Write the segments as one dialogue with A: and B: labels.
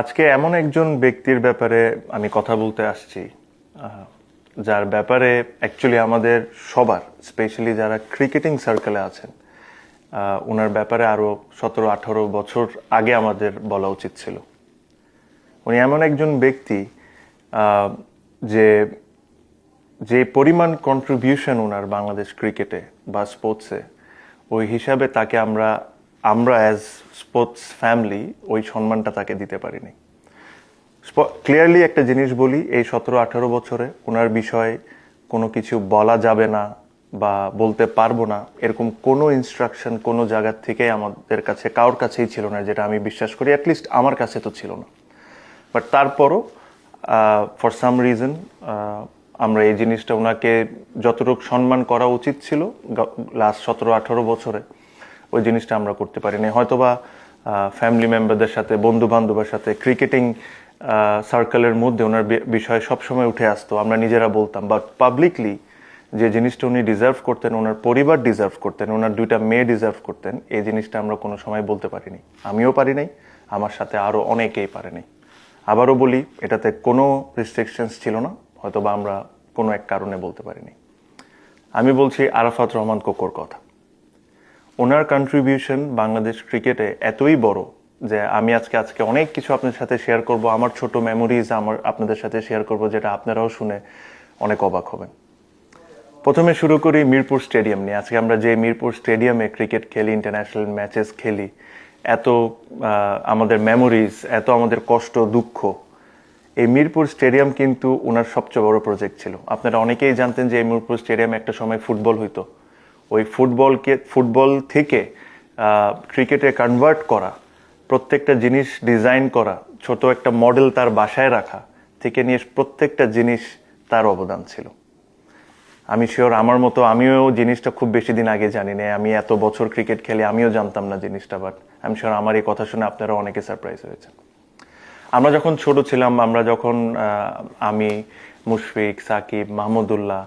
A: আজকে এমন একজন ব্যক্তির ব্যাপারে আমি কথা বলতে আসছি, আহ, যার ব্যাপারে অ্যাকচুয়ালি আমাদের সবার, স্পেশালি যারা ক্রিকেটিং সার্কেলে আছেন, ওনার ব্যাপারে আরও 17-18 বছর আগে আমাদের বলা উচিত ছিল। উনি এমন একজন ব্যক্তি আহ, যে যে পরিমাণ কন্ট্রিবিউশন ওনার বাংলাদেশ ক্রিকেটে বা স্পোর্টসে, ওই হিসাবে তাকে আমরা আমরা অ্যাজ স্পোর্টস ফ্যামিলি ওই সম্মানটা তাকে দিতে পারিনি। ক্লিয়ারলি একটা জিনিস বলি, এই 17-18 বছরে ওনার বিষয়ে কোনো কিছু বলা যাবে না বা বলতে পারবো না, এরকম কোনো ইনস্ট্রাকশন কোনো জায়গার থেকে আমাদের কাছে কারোর কাছেই ছিল না, যেটা আমি বিশ্বাস করি। অ্যাটলিস্ট আমার কাছে তো ছিল না। বাট তারপরও ফর সাম রিজন আমরা এই জিনিসটা ওনাকে যতটুকু সম্মান করা উচিত ছিল লাস্ট 17-18 বছরে, ওই জিনিসটা আমরা করতে পারিনি। হয়তোবা ফ্যামিলি মেম্বারদের সাথে, বন্ধু বান্ধবের সাথে, ক্রিকেটিং সার্কেলের মধ্যে ওনার বিষয় সবসময় উঠে আসতো, আমরা নিজেরা বলতাম। বাট পাবলিকলি যে জিনিসটা উনি ডিজার্ভ করতেন, ওনার পরিবার ডিজার্ভ করতেন, ওনার 2টা মেয়ে ডিজার্ভ করতেন, এই জিনিসটা আমরা কোনো সময় বলতে পারিনি। আমিও পারি নাই, আমার সাথে আরও অনেকেই পারেনি। আবারও বলি, এটাতে কোনো রেস্ট্রিকশনস ছিল না, হয়তোবা আমরা কোনো এক কারণে বলতে পারিনি। আমি বলছি আরাফাত রহমান কোকোর কথা। ওনার কন্ট্রিবিউশন বাংলাদেশ ক্রিকেটে এতই বড় যে আমি আজকে অনেক কিছু আপনাদের সাথে শেয়ার করব, আমার ছোট মেমোরিজ আপনাদের সাথে শেয়ার করব, যেটা আপনারাও শুনে অনেক অবাক হবেন। প্রথমে শুরু করি মিরপুর স্টেডিয়াম নিয়ে। আজকে আমরা যে মিরপুর স্টেডিয়ামে ক্রিকেট খেলি, ইন্টারন্যাশনাল ম্যাচেস খেলি, এত আমাদের মেমোরিজ, এত আমাদের কষ্ট দুঃখ, এই মিরপুর স্টেডিয়াম কিন্তু ওনার সবচেয়ে বড় প্রজেক্ট ছিল। আপনারা অনেকেই জানতেন যে এই মিরপুর স্টেডিয়ামে একটা সময় ফুটবল হইতো। ওই ফুটবল থেকে ক্রিকেটে কনভার্ট করা, প্রত্যেকটা জিনিস ডিজাইন করা, ছোট একটা মডেল তার বাসায় রাখা থেকে নিয়ে প্রত্যেকটা জিনিস তার অবদান ছিল। আমি শিওর আমার মতো আমিও জিনিসটা খুব বেশি দিন আগে জানি না, আমি এত বছর ক্রিকেট খেলে আমিও জানতাম না জিনিসটা। বাট আমি শিওর আমার এই কথা শুনে আপনারা অনেকে সারপ্রাইজ হয়েছেন। আমরা যখন ছোট ছিলাম, আমি, মুশফিক, সাকিব, মাহমুদুল্লাহ,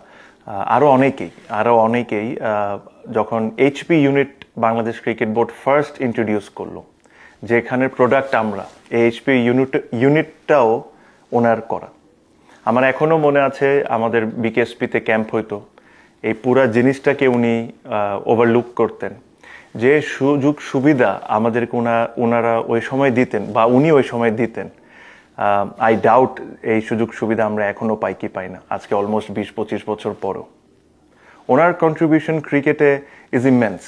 A: আরও অনেকেই যখন HP unit Bangladesh cricket board first introduce করলো, যেখানের প্রোডাক্ট আমরা, এই এইচপি ইউনিটটাও ওনার করা। আমার এখনও মনে আছে, আমাদের বিকেএসপিতে ক্যাম্প হইতো, এই পুরা জিনিসটাকে উনি ওভারলুক করতেন। যে সুযোগ সুবিধা আমাদেরকে ওনারা ওই সময় দিতেন বা উনি ওই সময় দিতেন, আই ডাউট এই সুযোগ সুবিধা আমরা এখনও পাই কি পাই না, আজকে অলমোস্ট 20-25 বছর পরও। ওনার কন্ট্রিবিউশন ক্রিকেটে ইজ ইমেন্স।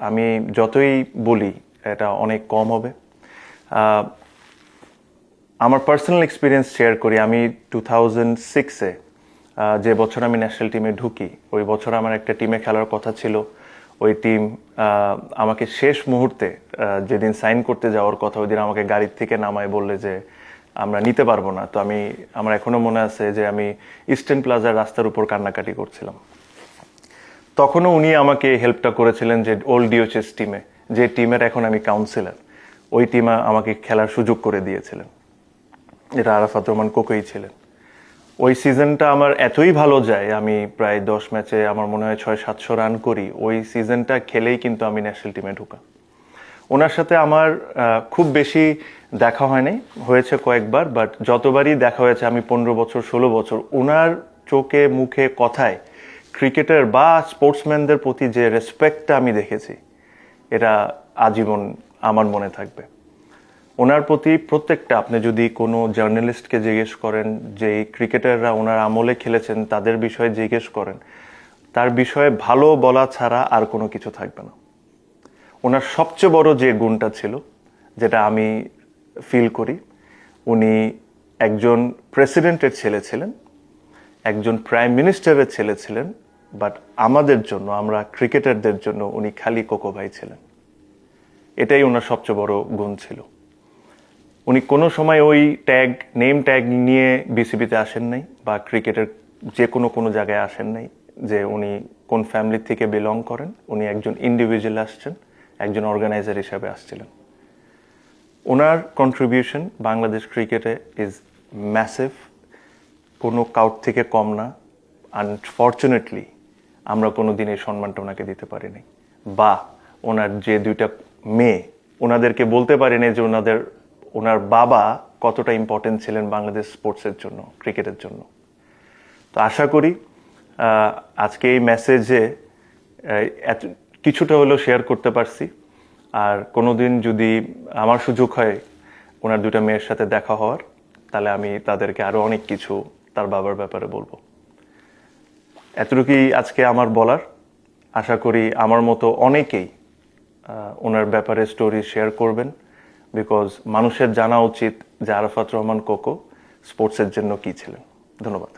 A: আমি যতই বলি এটা অনেক কম হবে। আমার পার্সোনাল এক্সপিরিয়েন্স শেয়ার করি। আমি 2006-এ যে বছর আমি ন্যাশনাল টিমে ঢুকি, ওই বছর আমার একটা টিমে খেলার কথা ছিল। ওই টিম আমাকে শেষ মুহূর্তে, যেদিন সাইন করতে যাওয়ার কথা, ওই দিন আমাকে গাড়ির থেকে নামায় বললে যে আমরা নিতে পারবো না। তো আমার এখনো মনে আছে যে আমি ইস্টার্ন প্লাজার রাস্তার উপর কান্নাকাটি করছিলাম। তখনও উনি আমাকে হেল্পটা করেছিলেন, যে ওল্ড ডিওএইচএস টিমে, যে টিমের এখন আমি কাউন্সিলর, ওই টিমে আমাকে খেলার সুযোগ করে দিয়েছিলেন। এটা আরাফাত রহমান কোকোই ছিলেন। ওই সিজনটা আমার এতই ভালো যায়, আমি প্রায় 10 ম্যাচে আমার মনে হয় 600-700 রান করি। ওই সিজনটা খেলেই কিন্তু আমি ন্যাশনাল টিমে ঢুকা। ওনার সাথে আমার খুব বেশি দেখা হয়নি, হয়েছে কয়েকবার। বাট যতবারই দেখা হয়েছে, আমি 15 বছর 16 বছর, ওনার চোখে মুখে কথায় ক্রিকেটার বা স্পোর্টসম্যানদের প্রতি যে রেসপেক্টটা আমি দেখেছি, এটা আজীবন আমার মনে থাকবে। ওনার প্রতি প্রত্যেকটা, আপনি যদি কোনো জার্নালিস্টকে জিজ্ঞেস করেন, যে ক্রিকেটাররা ওনার আমলে খেলেছেন তাদের বিষয়ে জিজ্ঞেস করেন, তার বিষয়ে ভালো বলা ছাড়া আর কোনো কিছু থাকবে না। ওনার সবচেয়ে বড় যে গুণটা ছিল, যেটা আমি ফিল করি, উনি একজন প্রেসিডেন্টের ছেলে ছিলেন, একজন প্রাইম মিনিস্টারের ছেলে ছিলেন। বাট আমাদের জন্য, আমরা ক্রিকেটারদের জন্য উনি খালি কোকো ভাই ছিলেন। এটাই ওনার সবচেয়ে বড় গুণ ছিল। উনি কোনো সময় ওই নেম ট্যাগ নিয়ে বিসিবিতে আসেন নাই, বা ক্রিকেটের যে কোনো জায়গায় আসেন নাই যে উনি কোন ফ্যামিলি থেকে বিলং করেন। উনি একজন ইন্ডিভিজুয়াল আসছেন, একজন অর্গানাইজার হিসাবে আসছিলেন। ওনার কন্ট্রিবিউশন বাংলাদেশ ক্রিকেটে ইজ ম্যাসিভ, কোনো কাউট থেকে কম না। আনফর্চুনেটলি আমরা কোনো দিন এই সম্মানটা ওনাকে দিতে পারিনি, বা ওনার যে 2টা মেয়ে, ওনাদেরকে বলতে পারিনি যে ওনার বাবা কতটা ইম্পর্টেন্ট ছিলেন বাংলাদেশ স্পোর্টসের জন্য, ক্রিকেটের জন্য। তো আশা করি আজকে এই মেসেজে কিছুটা হলেও শেয়ার করতে পারছি। আর কোনোদিন যদি আমার সুযোগ হয় ওনার দুটা মেয়ের সাথে দেখা হওয়ার, তাহলে আমি তাদেরকে আরো অনেক কিছু তার বাবার ব্যাপারে বলবো। এতটুকুই আজকে আমার বলার। আশা করি আমার মতো অনেকেই ওনার ব্যাপারে স্টোরি শেয়ার করবেন, বিকজ মানুষের জানা উচিত যে আরাফাত রহমান কোকো স্পোর্টসের জন্য কি ছিলেন। ধন্যবাদ।